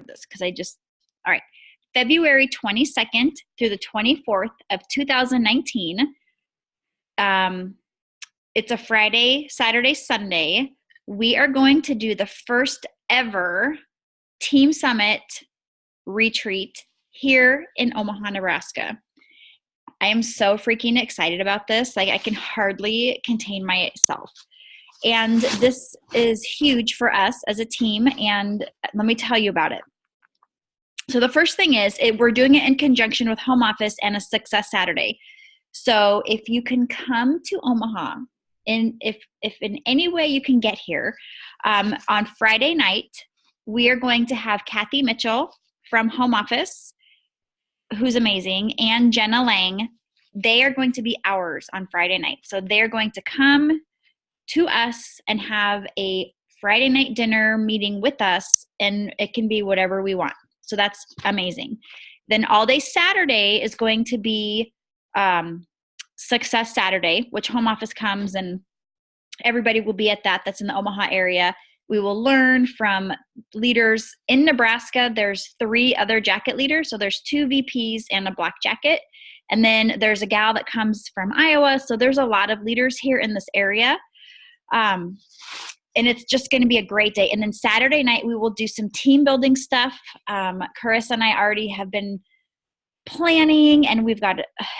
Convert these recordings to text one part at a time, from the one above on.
this because all right. February 22nd through the 24th of 2019. It's a Friday, Saturday, Sunday. We are going to do the first ever Team Summit retreat here in Omaha, Nebraska. I am so freaking excited about this. Like, I can hardly contain myself. And this is huge for us as a team, and let me tell you about it. So the first thing is we're doing it in conjunction with Home Office and a Success Saturday. So if you can come to Omaha, and if in any way you can get here, on Friday night, we are going to have Kathy Mitchell from Home Office, who's amazing, and Jenna Lang. They are going to be ours on Friday night. So they're going to come to us and have a Friday night dinner meeting with us, and it can be whatever we want. So that's amazing. Then all day Saturday is going to be Success Saturday, which Home Office comes and everybody will be at that. That's in the Omaha area. We will learn from leaders in Nebraska. There's 3 other jacket leaders. So there's 2 VPs and a black jacket. And then there's a gal that comes from Iowa. So there's a lot of leaders here in this area. And it's just going to be a great day. And then Saturday night, we will do some team building stuff. Carissa and I already have been planning, and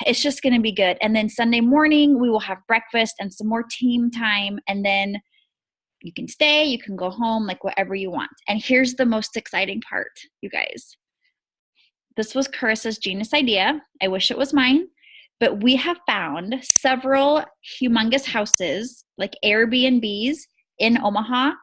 it's just going to be good. And then Sunday morning, we will have breakfast and some more team time. And then you can stay, you can go home, like whatever you want. And here's the most exciting part, you guys. This was Carissa's genius idea. I wish it was mine. But we have found several humongous houses, like Airbnbs in Omaha,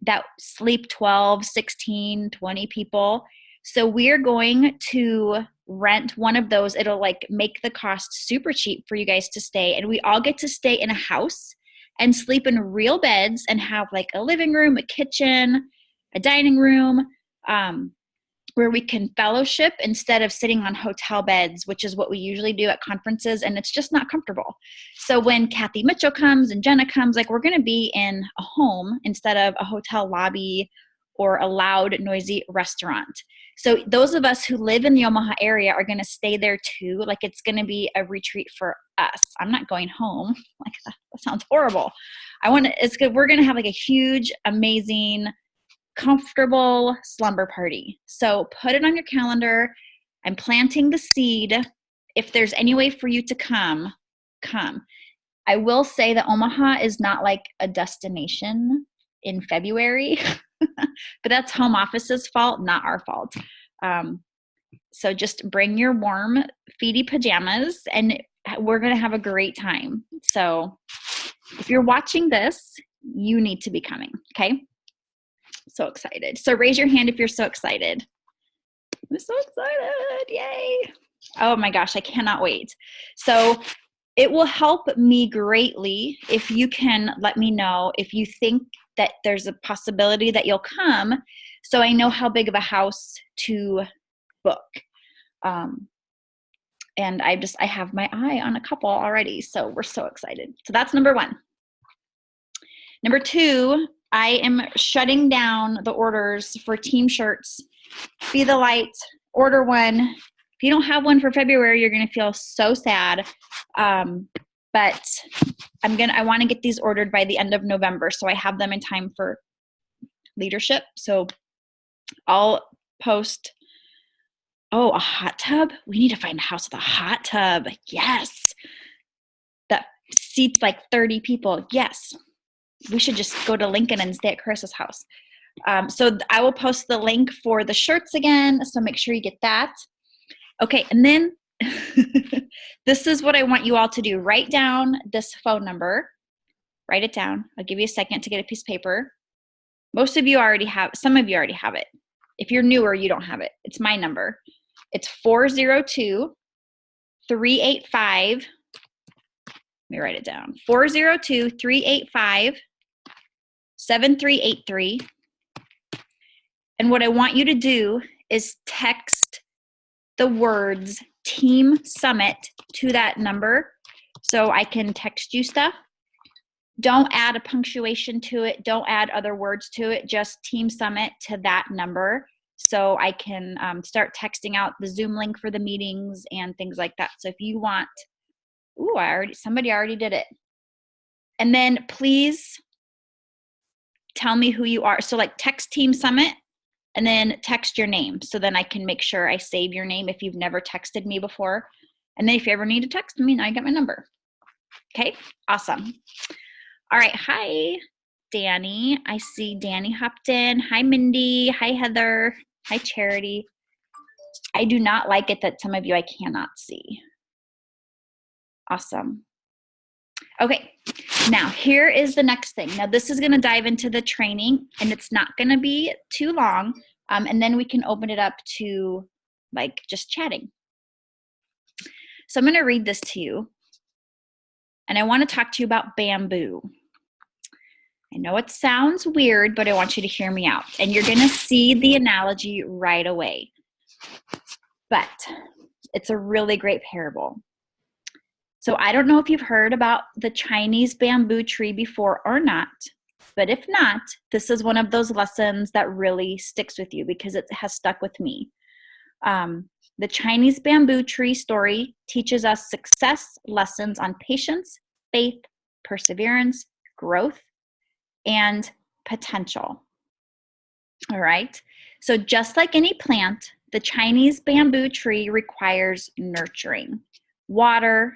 that sleep 12, 16, 20 people. So we're going to rent one of those. It'll like make the cost super cheap for you guys to stay. And we all get to stay in a house and sleep in real beds and have like a living room, a kitchen, a dining room, where we can fellowship instead of sitting on hotel beds, which is what we usually do at conferences, and it's just not comfortable. So when Kathy Mitchell comes and Jenna comes, like, we're going to be in a home instead of a hotel lobby or a loud, noisy restaurant. So those of us who live in the Omaha area are going to stay there too. Like, it's going to be a retreat for us. I'm not going home. Like, that sounds horrible. It's good. We're going to have like a huge, amazing, comfortable slumber party. So put it on your calendar. I'm planting the seed. If there's any way for you to come. I will say that Omaha is not like a destination in February, but that's Home Office's fault, not our fault. So just bring your warm, feety pajamas, and we're going to have a great time. So if you're watching this, you need to be coming, okay? So excited. So raise your hand if you're so excited. I'm so excited. Yay. Oh my gosh, I cannot wait. So it will help me greatly if you can let me know if you think that there's a possibility that you'll come, so I know how big of a house to book. And I have my eye on a couple already, so we're so excited. So that's number 1. Number 2, I am shutting down the orders for team shirts. Be the light, order one. If you don't have one for February, you're going to feel so sad. But I want to get these ordered by the end of November, so I have them in time for leadership. So I'll post, a hot tub. We need to find a house with a hot tub. Yes. That seats like 30 people. Yes. We should just go to Lincoln and stay at Carissa's house. So I will post the link for the shirts again. So make sure you get that. Okay. And then this is what I want you all to do. Write down this phone number. Write it down. I'll give you a second to get a piece of paper. Most of you already have, some of you already have it. If you're newer, you don't have it. It's my number. It's 402-385. Let me write it down. 402-385-7383. And what I want you to do is text the words Team Summit to that number so I can text you stuff. Don't add a punctuation to it. Don't add other words to it. Just Team Summit to that number so I can start texting out the Zoom link for the meetings and things like that. So if you want, somebody already did it. And then please tell me who you are. So like text Team Summit and then text your name. So then I can make sure I save your name if you've never texted me before. And then if you ever need to text me, now you got my number. Okay, awesome. All right, hi, Danny. I see Danny hopped in. Hi, Mindy. Hi, Heather. Hi, Charity. I do not like it that some of you I cannot see. Awesome. Okay, now here is the next thing. Now this is going to dive into the training, and it's not going to be too long, and then we can open it up to like just chatting. So I'm going to read this to you, and I want to talk to you about bamboo. I know it sounds weird, but I want you to hear me out, and you're going to see the analogy right away. But it's a really great parable. So I don't know if you've heard about the Chinese bamboo tree before or not, but if not, this is one of those lessons that really sticks with you because it has stuck with me. The Chinese bamboo tree story teaches us success lessons on patience, faith, perseverance, growth, and potential. All right. So just like any plant, the Chinese bamboo tree requires nurturing, water,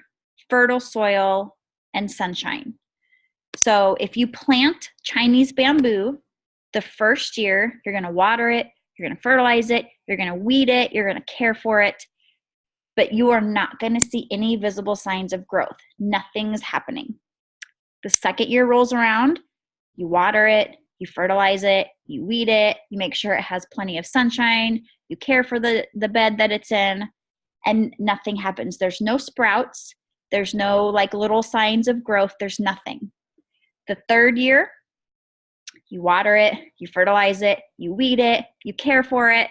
fertile soil, and sunshine. So if you plant Chinese bamboo, the first year, you're going to water it, you're going to fertilize it, you're going to weed it, you're going to care for it, but you are not going to see any visible signs of growth. Nothing's happening. The second year rolls around, you water it, you fertilize it, you weed it, you make sure it has plenty of sunshine, you care for the bed that it's in, and nothing happens. There's no sprouts. There's no like little signs of growth. There's nothing. The third year, you water it, you fertilize it, you weed it, you care for it,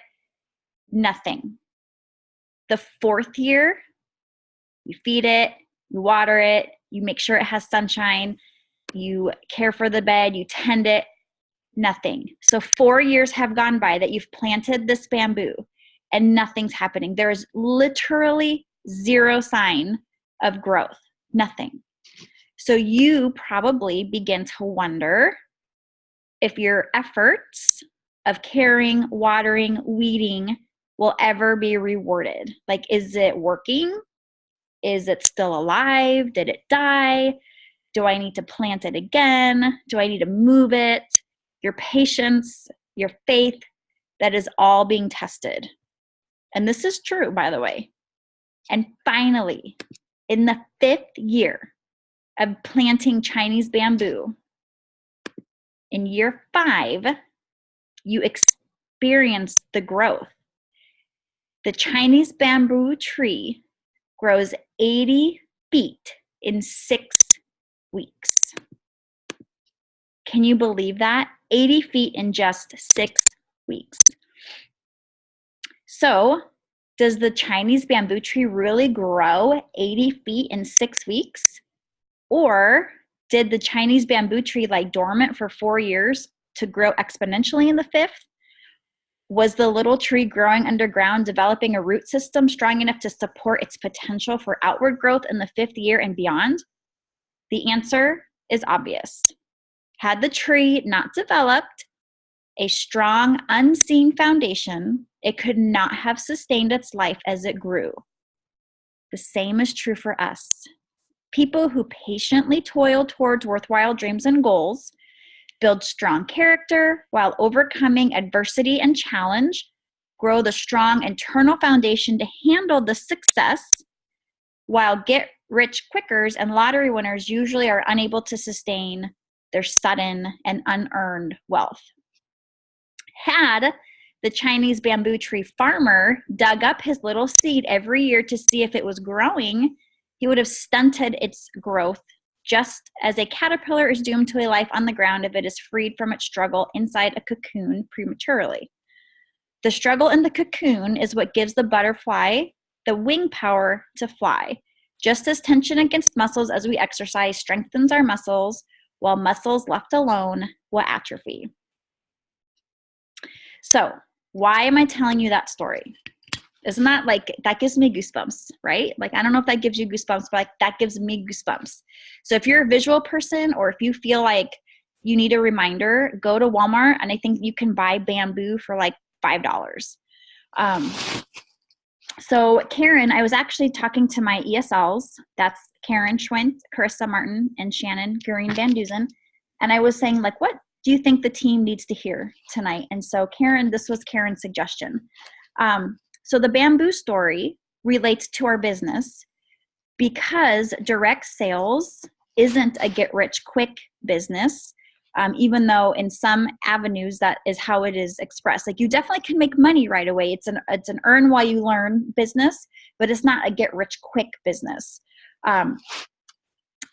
nothing. The fourth year, you feed it, you water it, you make sure it has sunshine, you care for the bed, you tend it, nothing. So 4 years have gone by that you've planted this bamboo and nothing's happening. There is literally zero sign of growth, nothing. So you probably begin to wonder if your efforts of caring, watering, weeding will ever be rewarded. Like, is it working? Is it still alive? Did it die? Do I need to plant it again? Do I need to move it? Your patience, your faith, that is all being tested. And this is true, by the way. And finally, in the 5th year of planting Chinese bamboo, in year 5, you experience the growth. The Chinese bamboo tree grows 80 feet in 6 weeks. Can you believe that? 80 feet in just 6 weeks. So, does the Chinese bamboo tree really grow 80 feet in 6 weeks? Or did the Chinese bamboo tree lie dormant for 4 years to grow exponentially in the 5th? Was the little tree growing underground developing a root system strong enough to support its potential for outward growth in the 5th year and beyond? The answer is obvious. Had the tree not developed a strong, unseen foundation, it could not have sustained its life as it grew. The same is true for us. People who patiently toil towards worthwhile dreams and goals, build strong character while overcoming adversity and challenge, grow the strong internal foundation to handle the success, while get-rich-quickers and lottery winners usually are unable to sustain their sudden and unearned wealth. Had the Chinese bamboo tree farmer dug up his little seed every year to see if it was growing, he would have stunted its growth, just as a caterpillar is doomed to a life on the ground if it is freed from its struggle inside a cocoon prematurely. The struggle in the cocoon is what gives the butterfly the wing power to fly. Just as tension against muscles as we exercise strengthens our muscles, while muscles left alone will atrophy. So, Why am I telling you that story? Isn't that like, that gives me goosebumps, right? Like, I don't know if that gives you goosebumps, but like that gives me goosebumps. So if you're a visual person, or if you feel like you need a reminder, go to Walmart, and I think you can buy bamboo for like $5. So Karen, I was actually talking to my ESLs. That's Karen Schwint, Carissa Martin, and Shannon Green Van Duzen. And I was saying, like, what do you think the team needs to hear tonight? And so Karen, this was Karen's suggestion. So the bamboo story relates to our business because direct sales isn't a get-rich-quick business, even though in some avenues that is how it is expressed. Like, you definitely can make money right away. It's an earn while you learn business, but it's not a get-rich-quick business.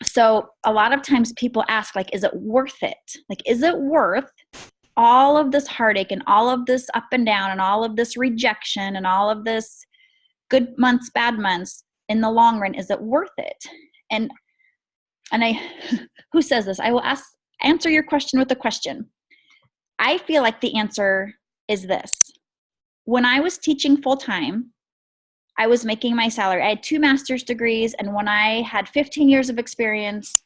So a lot of times people ask, like, is it worth it? Like, is it worth all of this heartache and all of this up and down and all of this rejection and all of this good months, bad months in the long run? Is it worth it? And I, who says this? I will answer your question with a question. I feel like the answer is this. When I was teaching full time, I was making my salary. I had 2 master's degrees, and when I had 15 years of experience,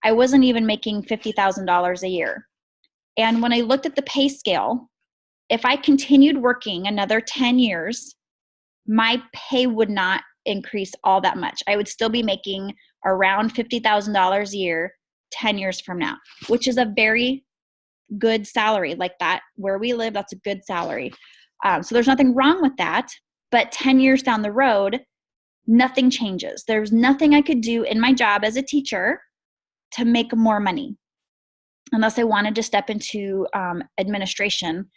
I wasn't even making $50,000 a year. And when I looked at the pay scale, if I continued working another 10 years, my pay would not increase all that much. I would still be making around $50,000 a year 10 years from now, which is a very good salary. Like that, where we live, that's a good salary. So there's nothing wrong with that. But 10 years down the road, nothing changes. There's nothing I could do in my job as a teacher to make more money unless I wanted to step into administration.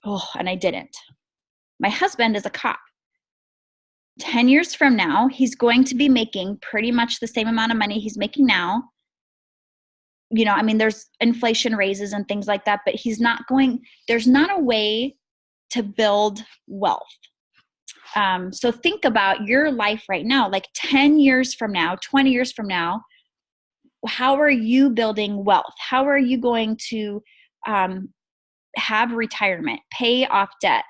And I didn't. My husband is a cop. 10 years from now, he's going to be making pretty much the same amount of money he's making now. You know, I mean, there's inflation raises and things like that, but there's not a way to build wealth. So think about your life right now, like 10 years from now, 20 years from now, how are you building wealth? How are you going to have retirement, pay off debt?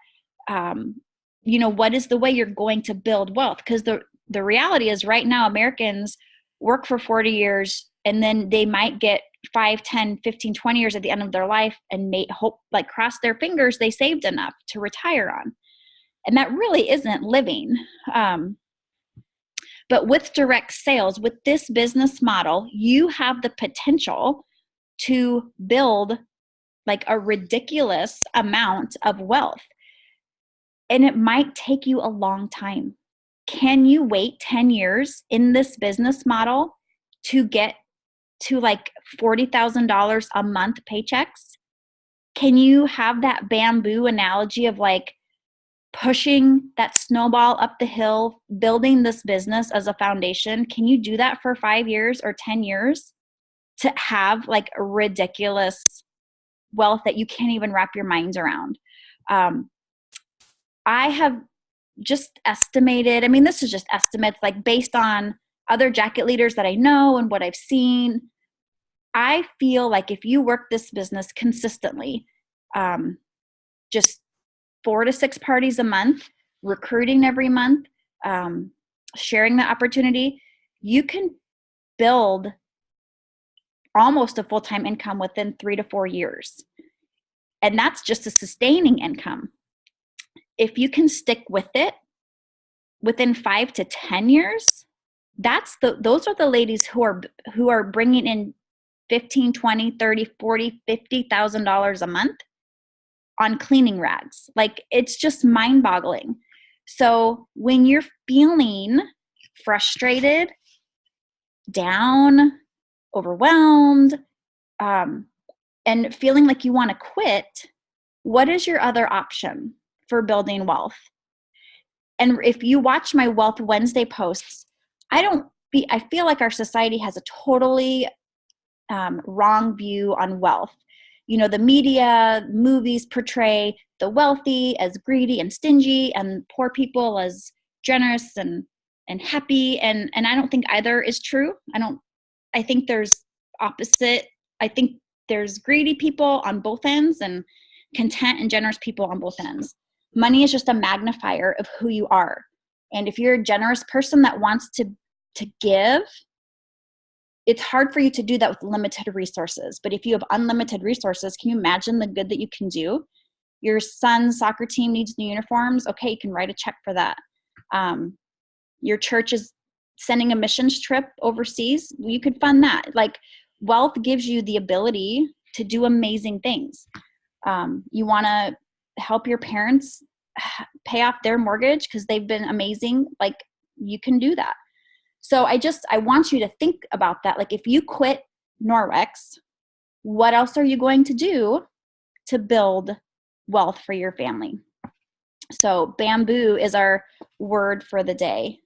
What is the way you're going to build wealth? Because the reality is right now, Americans work for 40 years and then they might get 5, 10, 15, 20 years at the end of their life and may hope, like, cross their fingers they saved enough to retire on. And that really isn't living. But with direct sales, with this business model, you have the potential to build like a ridiculous amount of wealth. And it might take you a long time. Can you wait 10 years in this business model to get to like $40,000 a month paychecks? Can you have that bamboo analogy of like pushing that snowball up the hill, building this business as a foundation? Can you do that for 5 years or 10 years to have like a ridiculous wealth that you can't even wrap your minds around? I have just estimated, I mean, this is just estimates, like based on other jacket leaders that I know and what I've seen. I feel like if you work this business consistently, just 4 to 6 parties a month, recruiting every month, sharing the opportunity, you can build almost a full-time income within 3 to 4 years. And that's just a sustaining income. If you can stick with it within 5 to 10 years, those are the ladies who are bringing in $15, $20, $30, $40, $50,000 a month on cleaning rags. Like, it's just mind-boggling. So when you're feeling frustrated, down, overwhelmed, and feeling like you want to quit, what is your other option for building wealth? And if you watch my Wealth Wednesday posts, I feel like our society has a totally wrong view on wealth. You know, the media, movies portray the wealthy as greedy and stingy and poor people as generous and happy. And I don't think either is true. I think there's opposite. I think there's greedy people on both ends and content and generous people on both ends. money is just a magnifier of who you are. And if you're a generous person that wants to give, it's hard for you to do that with limited resources. But if you have unlimited resources, can you imagine the good that you can do? Your son's soccer team needs new uniforms. Okay, you can write a check for that. Your church is sending a missions trip overseas. You could fund that. Like, wealth gives you the ability to do amazing things. You want to help your parents pay off their mortgage because they've been amazing. Like, you can do that. So I want you to think about that. Like, if you quit Norwex, what else are you going to do to build wealth for your family? So bamboo is our word for the day.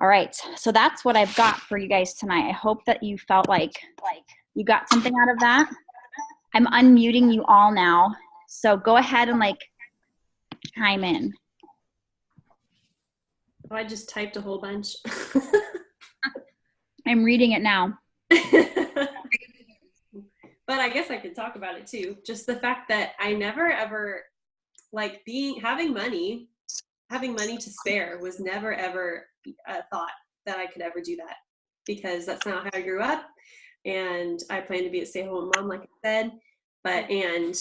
All right. So that's what I've got for you guys tonight. I hope that you felt like you got something out of that. I'm unmuting you all now. So go ahead and chime in. Oh, I just typed a whole bunch. I'm reading it now. But I guess I could talk about it too. Just the fact that I never ever having money to spare was never ever a thought that I could ever do that, because that's not how I grew up. And I plan to be a stay-at-home mom, like I said, and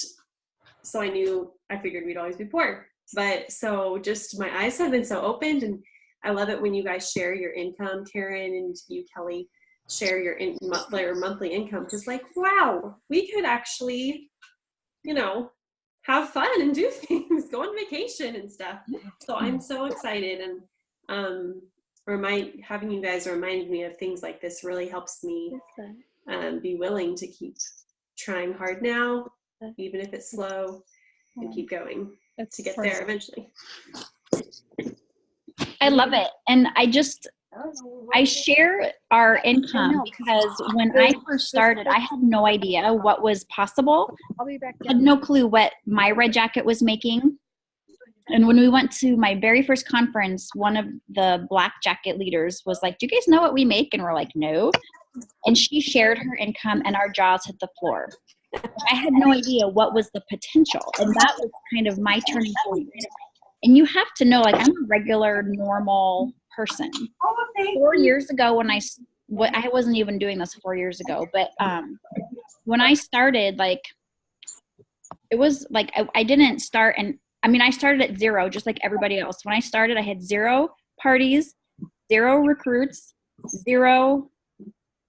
so I figured we'd always be poor. But so just my eyes have been so opened, and I love it when you guys share your income, Karen, and you, Kelly, share your monthly income. Because wow, we could actually, have fun and do things, go on vacation and stuff. So I'm so excited, and having you guys remind me of things like this really helps me be willing to keep trying hard now, even if it's slow, and keep going to get there eventually. I love it. And I share our income because when I first started, I had no idea what was possible. I had no clue what my red jacket was making. And when we went to my very first conference, one of the black jacket leaders was like, "Do you guys know what we make?" And we're like, "No." And she shared her income, and our jaws hit the floor. I had no idea what was the potential. And that was kind of my turning point. And you have to know, I'm a regular, normal person. 4 years ago when I wasn't even doing this 4 years ago, but when I started, it was I didn't start, and I started at zero, just like everybody else. When I started, I had 0 parties, 0 recruits, 0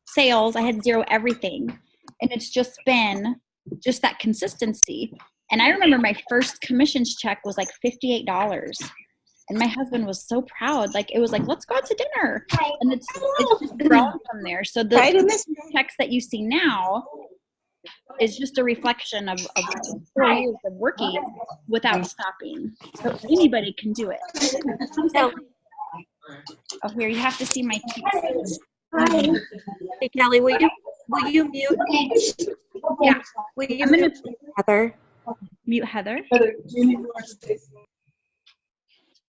sales. I had 0 everything. And it's just been just that consistency. And I remember my first commissions check was $58. And my husband was so proud. It was let's go out to dinner. And it's just grown from there. So the checks that you see now is just a reflection of 4 years of working without stopping. So anybody can do it. Oh, here, you have to see my teeth. Hi. Hey, Kelly, will you mute? Yeah. Will you mute Heather? Mute Heather.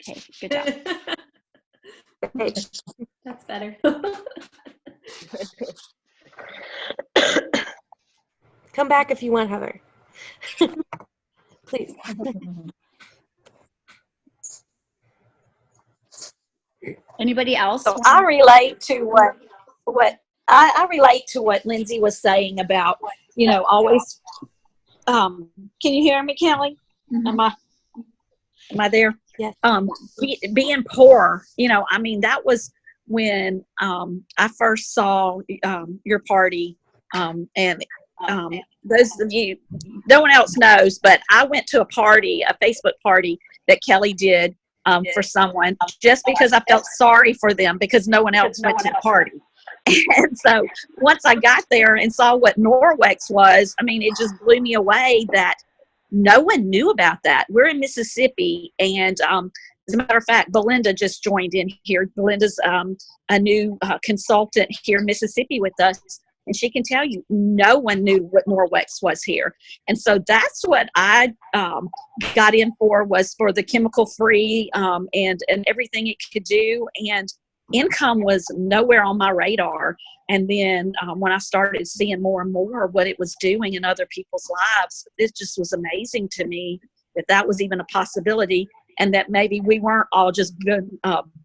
Okay, good job. That's better. Come back if you want, Heather. Please. Anybody else? So I relate to what I relate to what Lindsay was saying about, always. Can you hear me, Kelly? Mm-hmm. Am I there? Yes. Being poor, that was when I first saw your party, and those of you, no one else knows, but I went to a Facebook party that Kelly did for someone, just because I felt sorry for them because no one else went to the party. And so once I got there and saw what Norwex was, it just blew me away that no one knew about that. We're in Mississippi, and as a matter of fact, Belinda just joined in here. Belinda's a new consultant here in Mississippi with us, and she can tell you no one knew what Norwex was here. And so that's what I got in was for the chemical-free and everything it could do. And income was nowhere on my radar. And then when I started seeing more and more what it was doing in other people's lives, it just was amazing to me that was even a possibility, and that maybe we weren't all just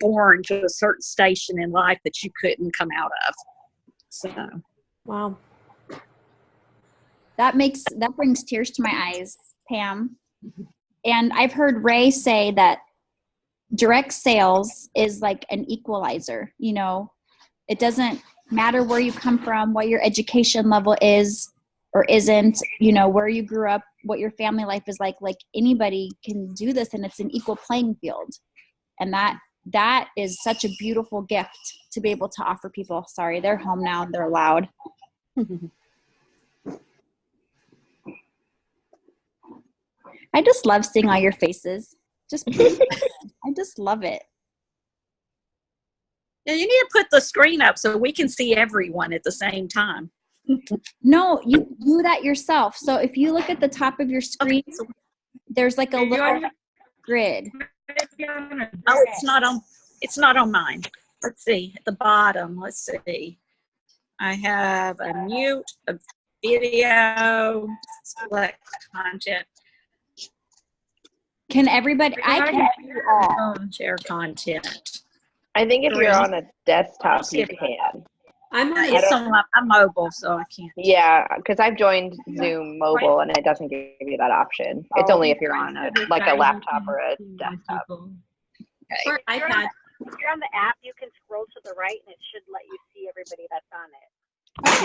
born to a certain station in life that you couldn't come out of. So, Wow. That brings tears to my eyes, Pam. And I've heard Ray say that direct sales is like an equalizer. You know, it doesn't matter where you come from, what your education level is or isn't, you know, where you grew up, what your family life is like anybody can do this, and it's an equal playing field. And that is such a beautiful gift to be able to offer people. Sorry, they're home now. They're loud. I just love seeing all your faces. I just love it. Yeah, you need to put the screen up so we can see everyone at the same time. No, you do that yourself. So if you look at the top of your screen, there's like a little grid. Oh, it's not on mine. Let's see, at the bottom, let's see. I have a mute, a video, select content. Can everybody, I can do all. Share content. I think if you're on a desktop, you can. I'm mobile, so I can't. Yeah, because I've joined Zoom mobile and it doesn't give you that option. It's only if you're on a laptop or a desktop. Okay. Or iPad. If you're on the app, you can scroll to the right and it should let you see everybody that's on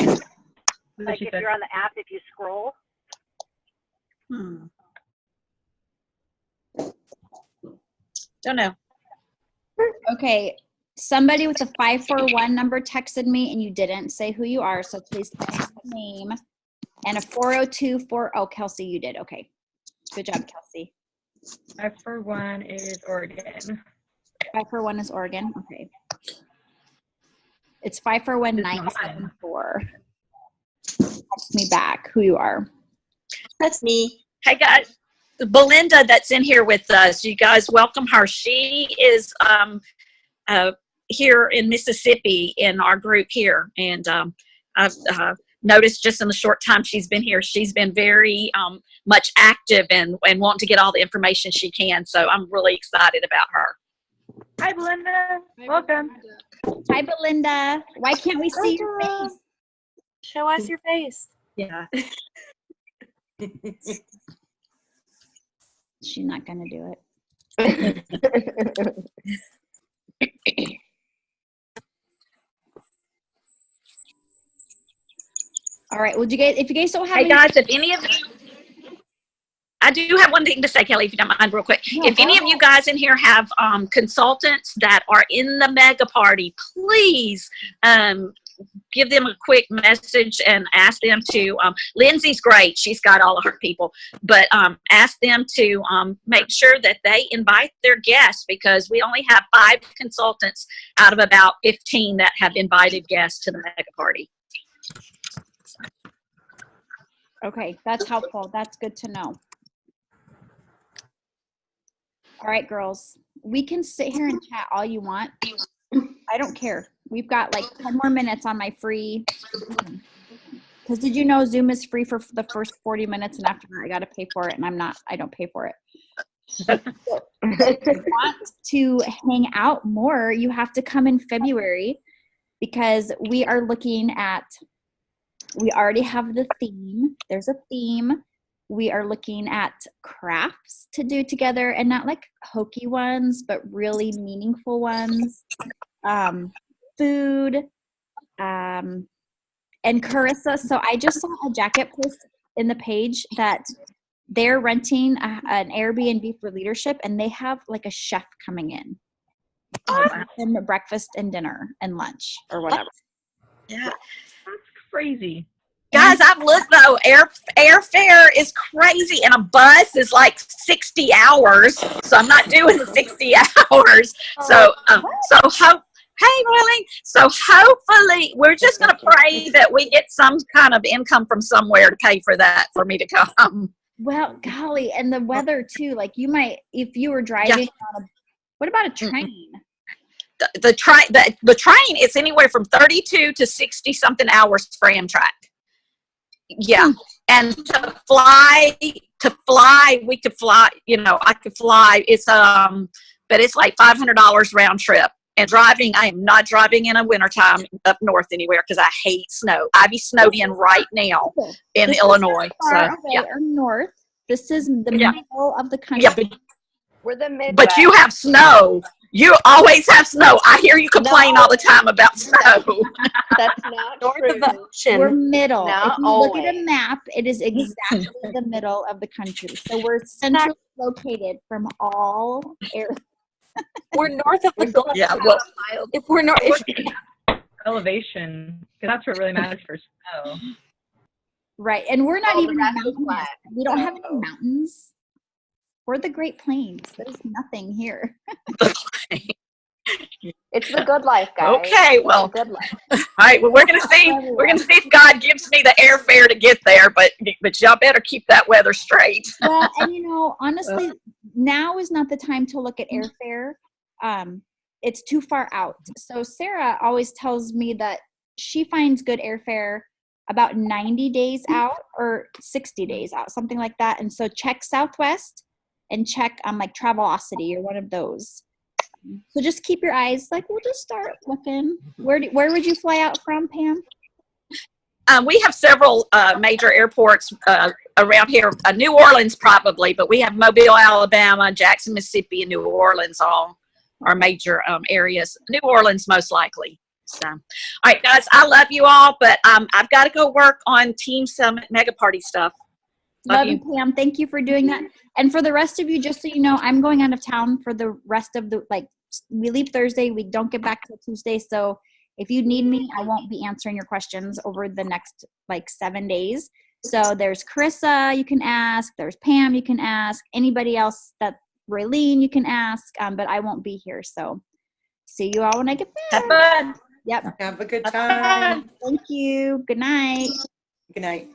it. Like if you're on the app, if you scroll. Don't know. Okay. Somebody with a 541 number texted me and you didn't say who you are, so please tell me your name. And a 40240. Oh, Kelsey, you did. Okay. Good job, Kelsey. 541 is Oregon. 541 is Oregon. Okay. It's 541974. Text me back who you are. That's me. Hey guys, Belinda that's in here with us, you guys welcome her. She is here in Mississippi in our group here, and I've noticed just in the short time she's been here, she's been very much active and wanting to get all the information she can, so I'm really excited about her. Hi, Belinda. Welcome. Hi, Belinda. Why can't we see your face? Show us your face. Yeah. She's not going to do it. All right. Well, if you guys don't have Hey guys, if any of you, I do have one thing to say, Kelly, if you don't mind, real quick. Yeah, if any of you guys in here have consultants that are in the mega party, please give them a quick message and ask them to, Lindsay's great. She's got all of her people, but ask them to make sure that they invite their guests, because we only have 5 consultants out of about 15 that have invited guests to the mega party. Okay, that's helpful. That's good to know. All right, girls, we can sit here and chat all you want. I don't care. We've got like 10 more minutes on my free. Because did you know Zoom is free for the first 40 minutes, and after that I got to pay for it, and I don't pay for it. If you want to hang out more, you have to come in February, because we are looking at, we already have the theme. There's a theme. We are looking at crafts to do together, and not like hokey ones, but really meaningful ones. Food, and Carissa. So I just saw a jacket post in the page that they're renting an Airbnb for leadership, and they have like a chef coming in. And breakfast and dinner and lunch or whatever. Yeah. That's crazy. Guys, I've looked though. Airfare is crazy, and a bus is like 60 hours. So I'm not doing the 60 hours. So hey, really? So hopefully, we're just going to pray that we get some kind of income from somewhere to pay for that for me to come. Well, golly, and the weather too. Like you might, if you were driving on what about a train? The train is anywhere from 32 to 60 something hours for Amtrak. Yeah, and to fly to fly, we could fly, you know, I could fly. It's, but it's like $500 round trip. And driving, I am not driving in a wintertime up north anywhere because I hate snow. I be snowed in right now in Illinois. So, yeah. Or north. This is the Yeah. middle of the country. Yeah, We're the Midwest. but you have snow. You always have snow. I hear you complain all the time about snow. That's not North true. of the ocean. We're middle. Not If you look at a always. map, it is exactly the middle of the country. So we're centrally located from all areas. We're north of the Gulf. Yeah, well, If we're north, Elevation, because that's what really matters for snow. Right. And we're not Well, even the rest is mountainous. flat, We don't have any so- mountains. We're the Great Plains. There's nothing here. It's the good life, guys. okay, well, It's the good life. all right. Well, we're gonna see. We're gonna see if God gives me the airfare to get there. But y'all better keep that weather straight. Well, and you know, honestly, now is not the time to look at airfare. It's too far out. So Sarah always tells me that she finds good airfare about 90 days out or 60 days out, something like that. And so check Southwest and check like Travelocity or one of those. So just keep your eyes, like, we'll just start looking. Where would you fly out from, Pam? We have several major airports around here. New Orleans probably, but we have Mobile, Alabama, Jackson, Mississippi, and New Orleans all are major areas. New Orleans most likely. So, all right, guys, I love you all, but I've got to go work on Team Summit Mega Party stuff. Love you, Pam. Thank you for doing that. And for the rest of you, just so you know, I'm going out of town for the rest of the, we leave Thursday. We don't get back till Tuesday. So if you need me, I won't be answering your questions over the next 7 days. So there's Carissa you can ask. There's Pam you can ask. Anybody else that Raylene you can ask. But I won't be here. So see you all when I get back. Have fun. Yep. Have a good time. Thank you. Good night. Good night.